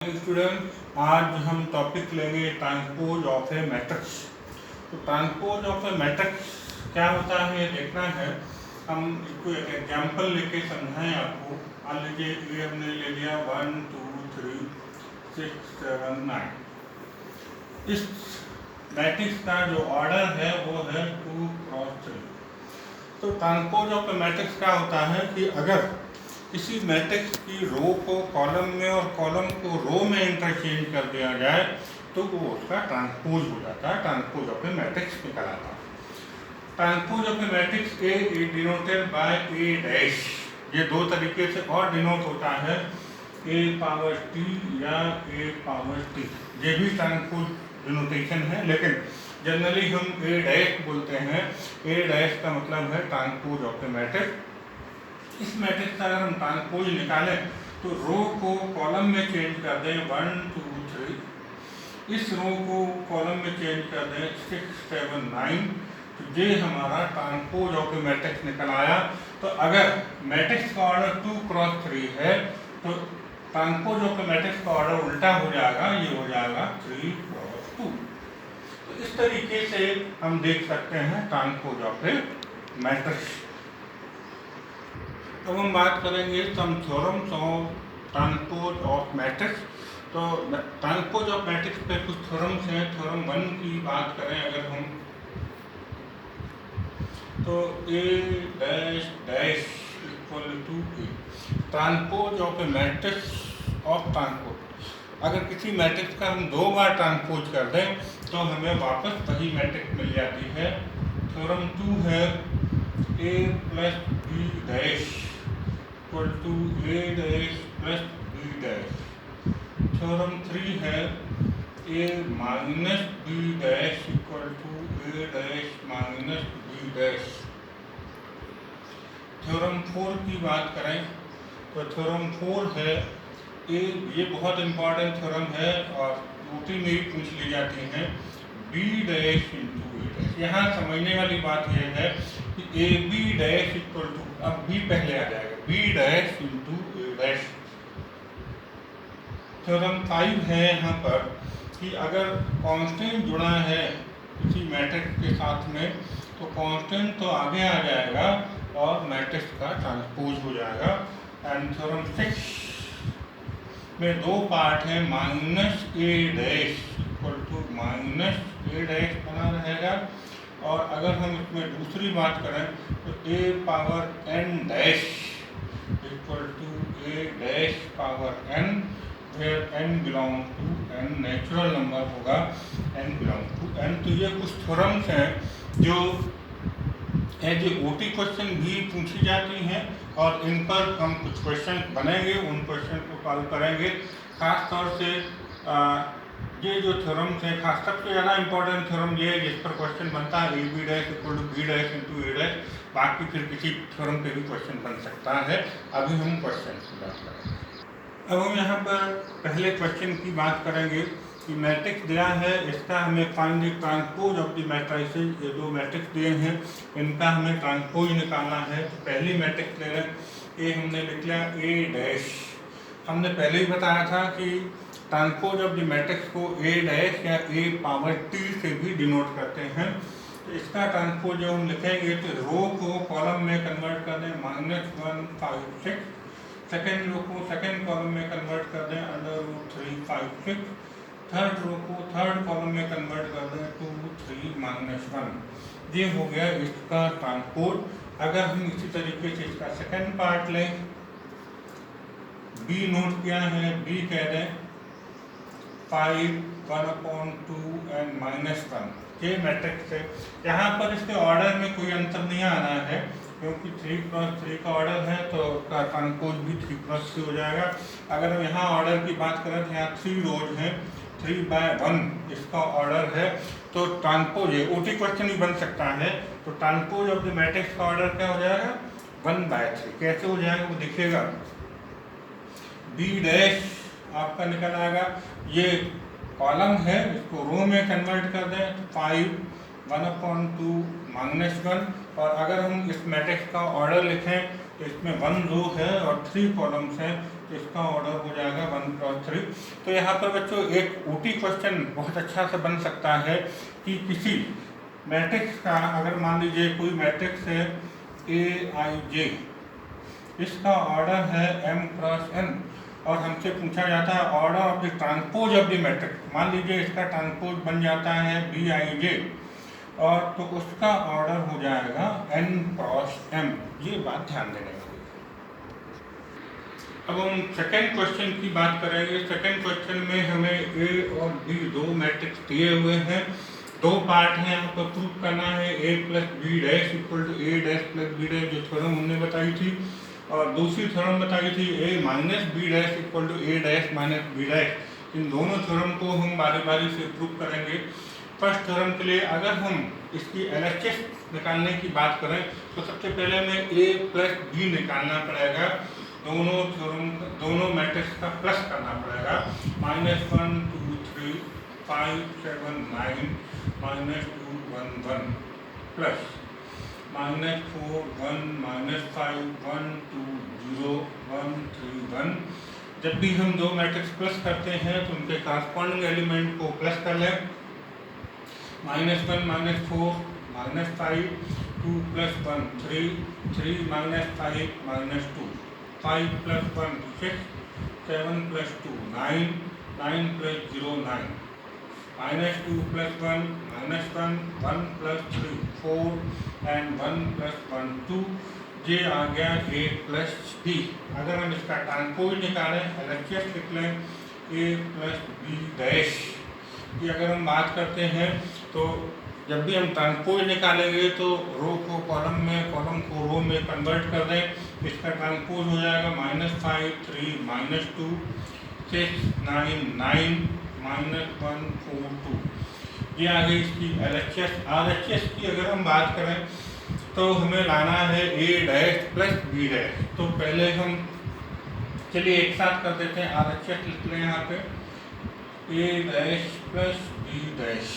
Student, आज हम topic लेंगे ट्रांसपोज ऑफ ए मैट्रिक्स। तो ट्रांसपोज ऑफ ए मैट्रिक्स क्या होता है ये देखना है। हम इसको एक एग्जाम्पल लेके समझाएं आपको। मान लीजिए ये हमने ले लिया 1 2 3 6 7 9। इस मैट्रिक्स का जो ऑर्डर है वो है 2 क्रॉस 3। तो ट्रांसपोज ऑफ ए मैट्रिक्स क्या होता है कि अगर किसी मैट्रिक्स की रो को कॉलम में और कॉलम को रो में इंटरचेंज कर दिया जाए तो वो उसका ट्रांसपोज हो जाता है, ट्रांसपोज ऑफ ए मैट्रिक्स निकलाता है। Transpose of A matrix A is denoted by A dash. ये दो तरीके से और डिनोट होता है, ए पावर टी या ए पावर टी। ये भी ट्रांसपोज डिनोटेशन है, लेकिन जनरली हम ए डैश बोलते हैं। ए डैश का मतलब है ट्रांसपोज ऑफ ए मैट्रिक्स। इस मैट्रिक्स का अगर हम ट्रांसपोज निकालें तो रो को कॉलम में चेंज कर दें 1 2 3, इस रो को कॉलम में चेंज कर दें 6 7 9, तो ये हमारा ट्रांसपोज ऑफ ए मैट्रिक्स निकल आया। तो अगर मैट्रिक्स का ऑर्डर 2 क्रॉस 3 है तो ट्रांसपोज ऑफ ए मैट्रिक्स का ऑर्डर उल्टा हो जाएगा, ये हो जाएगा 3 क्रॉस 2। तो इस तरीके से हम देख सकते हैं ट्रांसपोज ऑफ ए मैट्रिक्स। अब हम बात करेंगे some theorems of transpose of matrix. तो ट्रांसपोज ऑफ मैट्रिक्स पे कुछ थ्योरम्स हैं। थ्योरम 1 की बात करें अगर हम, तो A dash dash equal to A, transpose of A matrix of transpose. अगर किसी मैट्रिक्स का हम 2 बार ट्रांसपोज कर दें तो हमें वापस वही मैट्रिक्स मिल जाती है। थ्योरम 2 है A plus B dash equal to A dash plus B dash. Theorem 3 है A minus B dash equal to A dash minus B dash. Theorem 4 की बात करें तो थ्योरम 4 है ए, ये बहुत इंपॉर्टेंट थ्योरम है और यूटी में भी पूछ ली जाती है, B dash into A dash. यहाँ समझने वाली बात यह है कि A B dash equal to, अब बी पहले आ जाएगा, B dash into A dash. Theorem 5 है यहाँ पर कि अगर कांस्टेंट जुड़ा है किसी मैट्रिक्स के साथ में तो कांस्टेंट तो आगे आ जाएगा और मैट्रिक्स का ट्रांसपोज हो जाएगा। एंड थ्योरम 6 में 2 पार्ट है, minus A dash equal to minus A dash बना रहेगा। और अगर हम इसमें दूसरी बात करें तो A power N dash equal to A dash power N, where N belong to N, natural number होगा, एन बिलोंग टू एन। तो ये कुछ थ्योरम्स हैं जो एज ए ओटी क्वेश्चन भी पूछी जाती हैं और इन पर हम कुछ क्वेश्चन बनेंगे, उन क्वेश्चन को सॉल्व करेंगे। खास तौर से ये जो थ्योरम्स हैं, खास सबसे ज़्यादा इंपॉर्टेंट थ्योरम ये है जिस पर क्वेश्चन बनता है A B dash equal to B dash into A dash. बाकी फिर किसी थ्योरम पे भी क्वेश्चन बन सकता है। अभी हम क्वेश्चन की बात करेंगे। अब हम यहाँ पर पहले क्वेश्चन की बात करेंगे कि मैट्रिक्स दिया है, इसका हमें find the transpose of the matrices. ये 2 मैट्रिक्स दिए हैं, इनका हमें ट्रांसपोज निकालना है। तो पहली मैट्रिक्स ले लें, ए हमने लिख लिया ए डैश। हमने पहले ही बताया था कि ट्रांसपोज ऑफ द मैट्रिक्स को ए डैश या ए पावर टी से भी डिनोट करते हैं। तो इसका ट्रांसपोज जब हम लिखेंगे तो रो को कॉलम में कन्वर्ट कर दें -1 5 6, सेकेंड रो को सेकेंड कॉलम में कन्वर्ट कर दें √3 5 6, थर्ड रो को थर्ड कॉलम में कन्वर्ट कर दें 2 3 -1। ये हो गया इसका ट्रांसपोज। अगर हम इसी तरीके से इसका सेकेंड पार्ट लें, बी नोट किया है, बी कह दें 5 1/2 एंड -1। ये मैट्रिक्स है। यहाँ पर इसके ऑर्डर में कोई अंतर नहीं आना है क्योंकि 3 क्रॉस 3 का ऑर्डर है तो उसका ट्रांसपोज भी 3 क्रॉस 3 हो जाएगा। अगर हम यहाँ ऑर्डर की बात करें तो यहाँ 3 रोज हैं, 3/1 इसका ऑर्डर है। तो ट्रांसपोज है, ओटी क्वेश्चन ही बन सकता है। तो ट्रांसपोज ऑफ द मैट्रिक्स का ऑर्डर क्या हो जाएगा 1/3। कैसे हो जाएगा वो देखिएगा, बी डैश आपका निकल आएगा, ये कॉलम है इसको रो में कन्वर्ट कर दें तो 5 1/2 -1। और अगर हम इस मैट्रिक्स का ऑर्डर लिखें तो इसमें 1 रो है और 3 कॉलम्स हैं, तो इसका ऑर्डर हो जाएगा 1 क्रॉस 3। तो यहाँ पर बच्चों एक ओटी क्वेश्चन बहुत अच्छा से बन सकता है कि किसी मैट्रिक्स का, अगर मान लीजिए कोई मैट्रिक्स है AIJ, इसका ऑर्डर है m क्रॉस n, और हमसे पूछा जाता है order of the transpose of the matrix. मान लीजिए इसका ट्रांसपोज बन जाता है BIJ, और तो उसका ऑर्डर हो जाएगा n क्रॉस m। ये बात ध्यान देने वाली। अब हम सेकेंड क्वेश्चन की बात करेंगे। सेकेंड क्वेश्चन में हमें A और B दो मैट्रिक्स दिए हुए हैं, दो पार्ट हैं, आपको प्रूव करना है A plus B dash equal to A dash plus B dash, जो थ्योरम हमने बताई थी, और दूसरी थ्योरम बताई थी A minus B dash equal to A dash minus B dash. इन दोनों थ्योरम को हम बारी बारी से प्रूव करेंगे। फर्स्ट थ्योरम के लिए अगर हम इसकी LHS निकालने की बात करें तो सबसे पहले हमें A प्लस बी निकालना पड़ेगा, दोनों मैट्रिक्स का प्लस करना पड़ेगा। -1 2 3 5 7 9 -2 1 1 प्लस -4 1 -5 1 2 0 1 3 1। जब भी हम दो मैट्रिक्स प्लस करते हैं तो उनके कॉरस्पॉन्डिंग एलिमेंट को प्लस कर लें। -1 -4 -5 2 + 1 3 3 -5 -2 5 + 1 6 7 + 2 9 9 + 0 9 -2 + 1 -1 1 + 3 4 and 1 + 1 2। ये आ गया A प्लस B। अगर हम इसका ट्रांसपोज निकालें, LHS लिख लें A प्लस B डैश की अगर हम बात करते हैं तो जब भी हम ट्रांसपोज निकालेंगे तो रो को कॉलम में, कॉलम को रो में कन्वर्ट कर दें। इसका ट्रांसपोज हो जाएगा -5 3 -2 6 9 9 -1 4 2। ये आ गई इसकी LHS। RHS की अगर हम बात करें तो हमें लाना है A dash plus B dash. तो पहले हम चलिए एक साथ कर देते हैं, RHS लिख लें यहाँ पे A dash plus B dash.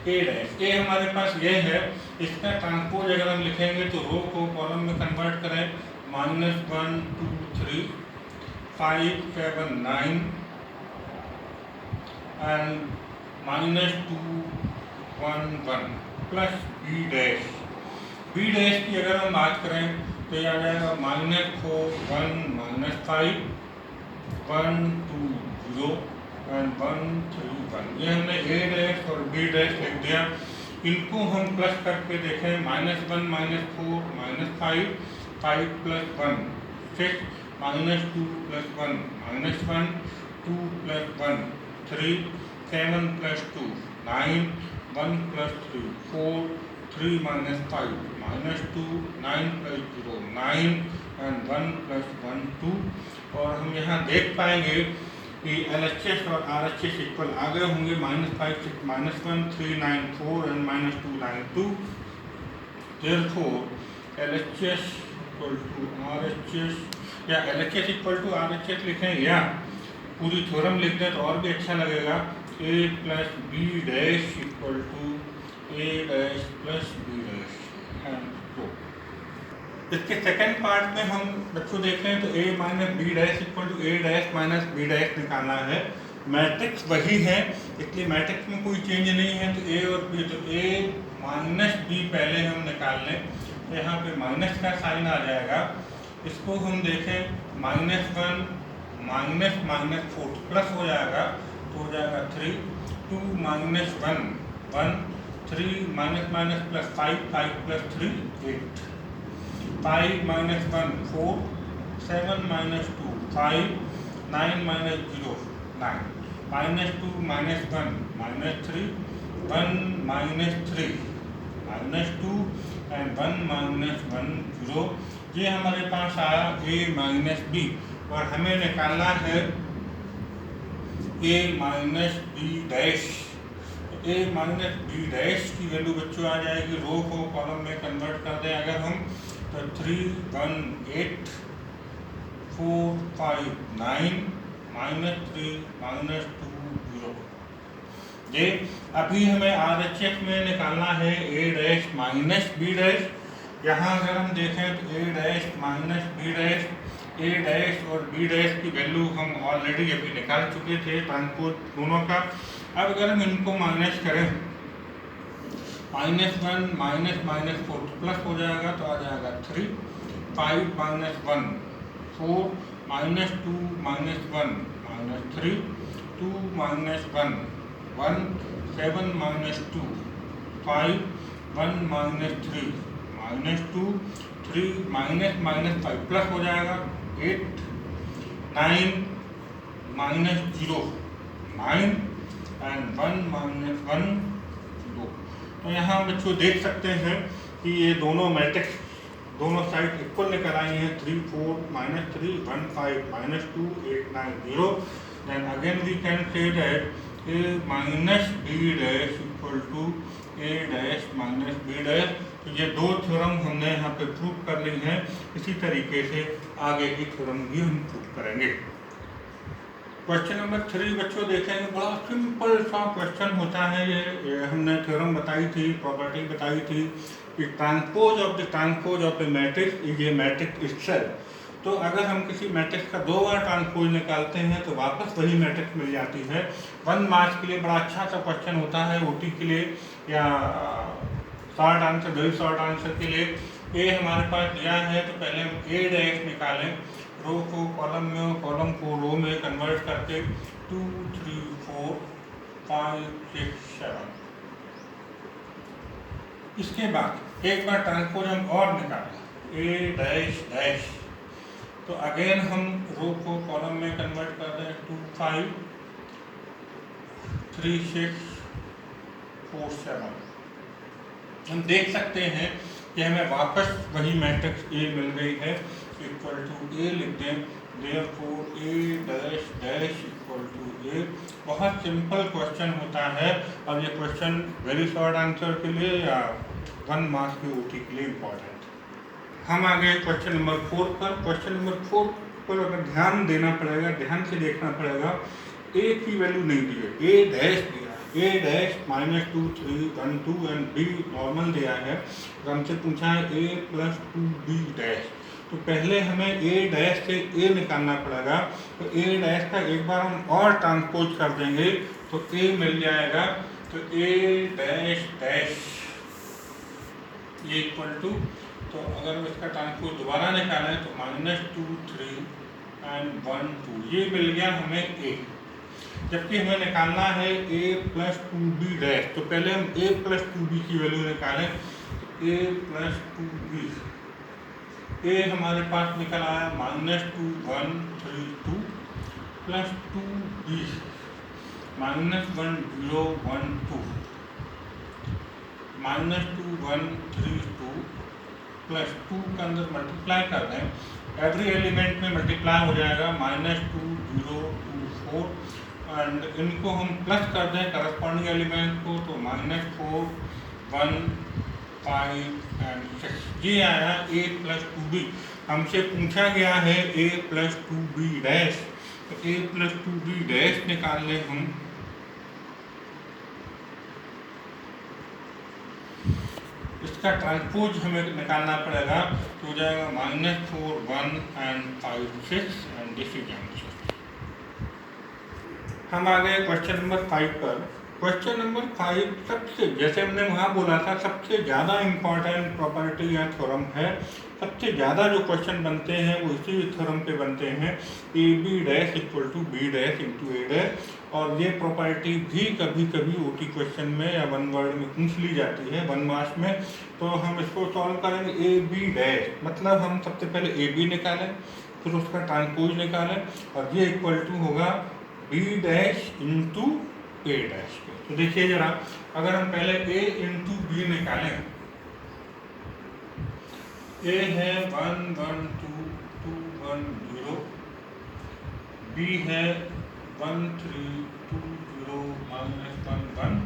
A dash A हमारे पास ये है, इसका ट्रांसपोज अगर हम लिखेंगे तो रो को कॉलम में कन्वर्ट करें। -1 2 3 5 7 9 and -2 1 1 plus B dash. B dash की अगर हम बात करें तो ये आ जाएगा -4 1 -5 1 2 0 and 1 3 1। ये हमने A डैश और B डैश लिख दिया। इनको हम प्लस करके देखें, -1 -4 -5 5 + 1 6 -2 + 1 -1 2 + 1 3 7 + 2 9 1 + 3 4 3 -5 -2 9 + 0 9 and 1 + 1 2। और हम यहाँ देख पाएंगे कि LHS और RHS इक्वल आ गए होंगे। -5 6 -1 3 9 4 and -2 9 2। Therefore LHS equal to RHS, या LHS इक्वल टू RHS लिखें या पूरी थ्योरम लिख दें तो और भी अच्छा लगेगा। A plus B dash equal to A dash plus B dash. तो इसके सेकेंड पार्ट में हम बच्चों देखें तो A minus B dash equal to A dash minus B dash निकालना है। मैट्रिक्स वही है, इसलिए मैट्रिक्स में कोई चेंज नहीं है। तो A और B, तो A माइनस B पहले हम निकाल लें तो यहाँ पे माइनस का साइन आ जाएगा। इसको हम देखें -1 -4 प्लस हो जाएगा तो हो जाएगा 3 2 -1 1 3 - प्लस 5 5 + 3 8 5 - 1 4 7 - 2 5 9 - 0 9 -2 -1 -3 1 -3 -2 and 1 -1 0। ये हमारे पास आया A माइनस B, और हमें निकालना है A माइनस B डैश। तो A माइनस B डैश की वैल्यू बच्चों आ जाएगी, रो को कॉलम में कन्वर्ट कर दें अगर हम तो 3 1 8 4 5 9 -3 -2 0। ये अभी हमें RHS में निकालना है A dash minus B dash. यहाँ अगर हम देखें तो A dash minus B dash A dash और बी डैश की वैल्यू हम ऑलरेडी अभी निकाल चुके थे ट्रांसपोज दोनों का। अब अगर हम इनको माइनस करें, -1 -4 प्लस हो जाएगा तो आ जाएगा 3, 5 -1 4, -2 -1 -3, 2 -1 1, 7 -2 5, 1 -3 -2, 3 -5 प्लस हो जाएगा 8, 9 -0 9 एंड 1 -1 2। तो यहाँ बच्चों देख सकते हैं कि ये दोनों मैट्रिक्स दोनों साइड इक्वल निकल आई हैं। 3 4 -3 1 5 -2 8 9 0। Then again we can say that a minus b dash equal to a dash minus b dash। तो ये दो थ्योरम हमने यहाँ पे प्रूव कर ली हैं। इसी तरीके से आगे की थ्योरम भी हम प्रूव करेंगे। क्वेश्चन नंबर 3 बच्चों देखेंगे, बड़ा सिंपल सा क्वेश्चन होता है ये हमने थ्योरम बताई थी, प्रॉपर्टी बताई थी कि transpose of the matrix is a matrix itself. तो अगर हम किसी मैट्रिक्स का 2 बार ट्रांसपोज निकालते हैं तो वापस वही मैट्रिक्स मिल जाती है। 1 मार्क्स के लिए बड़ा अच्छा सा क्वेश्चन होता है ओटी के लिए या short answer, very short answer के लिए। ए हमारे पास दिया है तो पहले हम ए डैश निकालें, रो को कॉलम में और कॉलम को रो में कन्वर्ट करके 2 3 4 5 6 7। इसके बाद एक बार ट्रांसपोज हम और निकालें ए डैश डैश, तो अगेन हम रो को कॉलम में कन्वर्ट कर दें 2 5 3 6 4 7। हम देख सकते हैं कि हमें वापस वही मैट्रिक्स ए मिल गई है, इक्वल टू ए लिख दें, therefore A dash dash equal to A. बहुत सिंपल क्वेश्चन होता है। अब ये क्वेश्चन वेरी शॉर्ट आंसर के लिए या 1 मार्क्स के ओटी के लिए इम्पोर्टेंट। हम आ गए क्वेश्चन नंबर 4 पर। क्वेश्चन नंबर 4 पर अगर ध्यान देना पड़ेगा, ध्यान से देखना पड़ेगा, ए की वैल्यू नहीं दी है, ए डैश दिया, ए डैश -2 3 1 2 एंड बी नॉर्मल दिया है। तो हमसे पूछा है ए प्लस 2b डैश, तो पहले हमें ए डैश से ए निकालना पड़ेगा। तो ए डैश का एक बार हम और ट्रांसपोज कर देंगे तो ए मिल जाएगा। तो ए डैश डैश ये इक्वल टू, तो अगर इसका ट्रांसपोज दोबारा निकालें तो -2 3 एंड 1 2 ये मिल गया हमें ए। जबकि हमें निकालना है a प्लस 2b डैश, तो पहले हम a प्लस 2b की वैल्यू निकालें। तो a प्लस 2b, a हमारे पास निकल आया -2 1 3 2 प्लस 2b -1 0 1 2 -2 1 3 2 प्लस 2 के अंदर मल्टीप्लाई कर दें, एवरी एलिमेंट में मल्टीप्लाई हो जाएगा, -2 0 2 4 एंड इनको हम प्लस कर दें करस्पॉन्डिंग एलिमेंट को, तो -4 1 5 एंड 6 ये आया a प्लस 2b। हमसे पूछा गया है a प्लस 2b डैश, तो a प्लस 2b डैश निकाल लें हम। इसका ट्रांसपोज हमें निकालना पड़ेगा, तो हो जाएगा -4 1 and 5 6 and this is answer. हम आ गए क्वेश्चन नंबर 5 पर। क्वेश्चन नंबर 5 सबसे, जैसे हमने वहाँ बोला था, सबसे ज़्यादा इम्पॉर्टेंट प्रॉपर्टी या थ्योरम है। सबसे ज़्यादा जो क्वेश्चन बनते हैं वो इसी थ्योरम पे बनते हैं, A B dash equal to B dash into A dash. और ये प्रॉपर्टी भी कभी कभी ओटी क्वेश्चन में या 1 वर्ड में पूछ ली जाती है 1 मार्क्स में। तो हम इसको सॉल्व करेंगे। ए बी डैश मतलब हम सबसे पहले ए बी निकालें, फिर उसका ट्रांसपोज निकालें, और ये इक्वल टू होगा B dash into A dash. तो देखिए जरा, अगर हम पहले ए इंटू बी निकालें, ए है 1 1 2 2 1 0, बी है 1 3 2 0 -1 1।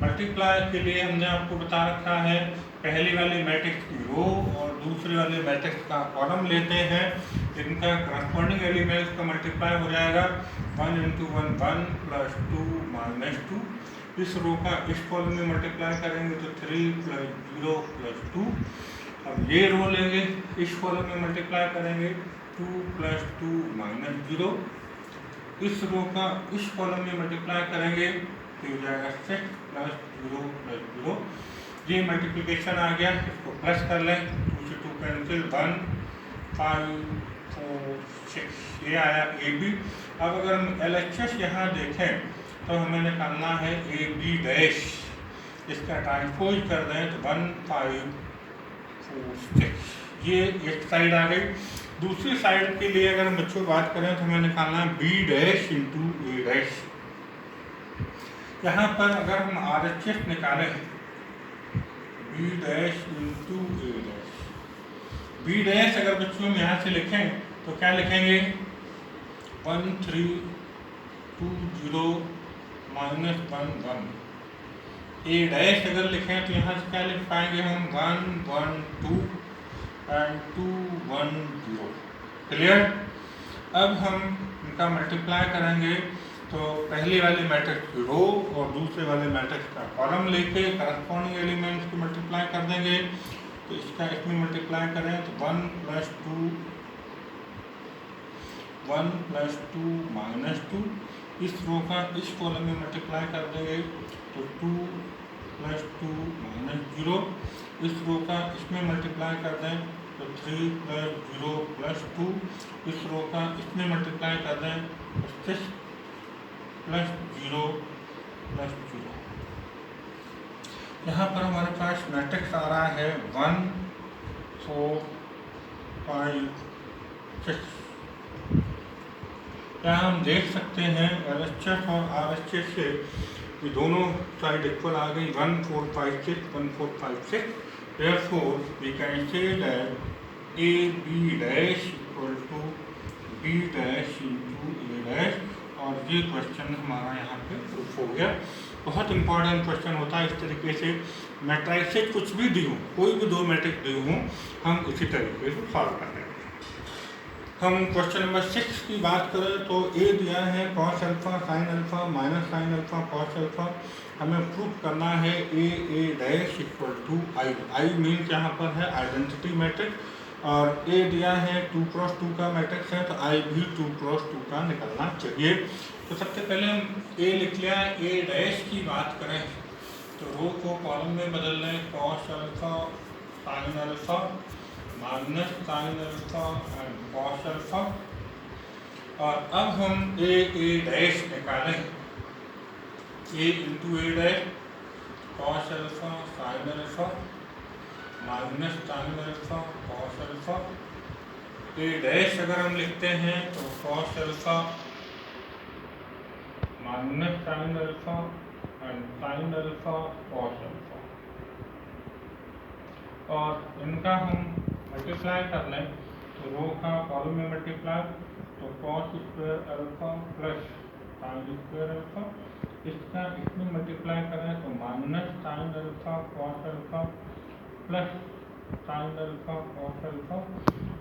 मल्टीप्लाई के लिए हमने आपको बता रखा है, पहली वाली मैट्रिक्स की रो और दूसरी वाले मैट्रिक्स का कॉलम लेते हैं, इनका करस्पॉन्डिंग एलिमेंट्स का मल्टीप्लाई हो जाएगा 1 × 1 1 प्लस 2 -2। इस रो का इस कॉलम में मल्टीप्लाई करेंगे तो 3 + 0 + 2। अब ये रो लेंगे, इस कॉलम में मल्टीप्लाई करेंगे 2 प्लस 2 माइनस 0। इस रो का इस कॉलम में मल्टीप्लाई करेंगे तो हो जाएगा 6 प्लस 0। ये मल्टीप्लिकेशन आ गया, इसको प्लस कर लें, 2 से 2 कैंसिल, 1 5 4 6 ये आया ए बी। अब अगर हम LHS यहाँ देखें तो हमें निकालना है ए बी डैश, इसका ट्रांसपोज कर दें तो 1 5 4 6, ये एक साइड आ गई। दूसरी साइड के लिए अगर हम बच्चों बात करें तो हमें निकालना है B dash into A dash. यहाँ पर अगर हम RHS निकालें B dash into A dash, B dash अगर बच्चों हम यहाँ से लिखें तो क्या लिखेंगे 1 3 2 0 माइनस 1 1। ए डैश अगर लिखें तो यहाँ से क्या लिख पाएंगे हम 1 1 2 एंड 2 1 0। क्लियर। अब हम इनका मल्टीप्लाई करेंगे तो पहले वाले मैट्रिक्स की रो और दूसरे वाले मैट्रिक्स का कॉलम लेके करस्पॉन्डिंग एलिमेंट्स को मल्टीप्लाई कर देंगे। तो इसका इसमें मल्टीप्लाई करें तो 1 प्लस 2 माइनस 2। इस रो का इस कॉलम में मल्टीप्लाई कर देंगे तो 2 प्लस 2 माइनस 0। इस रो का इसमें मल्टीप्लाई कर दें तो 3 प्लस 0 प्लस 2। इस रो का इसमें मल्टीप्लाई कर दें तो 6 प्लस 0 प्लस 0। यहाँ पर हमारे पास मैट्रिक्स आ रहा है 1 4 5 6। क्या हम देख सकते हैं LHS और RHS से ये दोनों साइड इक्वल आ गई, 1 4 5 6 1 4 5 6। Therefore we can say that a b dash equal to b dash into a dash। और ये क्वेश्चन हमारा यहाँ पे प्रूफ हो गया। बहुत इंपॉर्टेंट क्वेश्चन होता है इस तरीके से, मैट्रिक्स से कुछ भी दी हो, कोई भी दो मैट्रिक्स दी हो, हम इसी तरीके से सॉल्व कर लेंगे। हम क्वेश्चन नंबर 6 की बात करें तो ए दिया है cos alpha sine alpha minus sine alpha cos alpha. हमें प्रूफ करना है A dash equal to I. I means यहाँ पर है आइडेंटिटी मैट्रिक्स, और ए दिया है 2 क्रॉस 2 का मैट्रिक्स है तो आई भी 2 क्रॉस 2 का निकलना चाहिए। तो सबसे पहले हम ए लिख लिया। ए डैश की बात करें तो रो को कॉलम में बदल लें, cos alpha sine alpha minus sine alpha and cos alpha. और अब हम ए डैश निकालें, A into A dash cos alpha sine alpha minus sine alpha cos alpha. A dash अगर हम लिखते हैं तो cos alpha minus sine alpha and sine alpha cos alpha. और इनका हम मल्टीप्लाई कर लें तो रो का कॉलम में मल्टीप्लाई तो cos square alpha plus sine square alpha. इसका इसमें मल्टीप्लाई करें तो minus sine alpha cos alpha plus sign alpha cos alpha.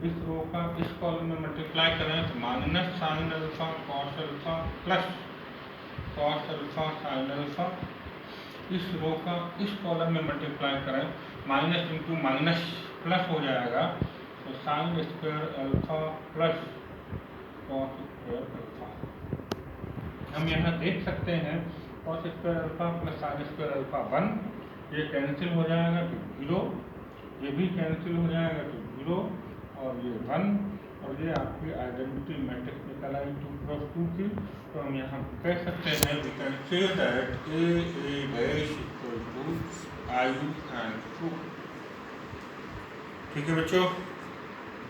इस रो का इस कॉलम में मल्टीप्लाई करें तो minus sine alpha cos alpha plus cos alpha sine alpha. इस रो का इस कॉलम में मल्टीप्लाई करें, माइनस इंटू माइनस प्लस हो जाएगा तो sine square alpha plus cos square alpha. हम यहाँ देख सकते हैं cos square alpha plus sine square alpha 1, ये कैंसिल हो जाएगा तो 0, ये भी कैंसिल हो जाएगा तो 0, और ये 1, और ये आपकी आइडेंटिटी मैट्रिक्स निकल आई 2 क्रॉस 2 की। तो हम यहाँ कह सकते हैं we can say that A dash equal to I and 2। ठीक है बच्चों।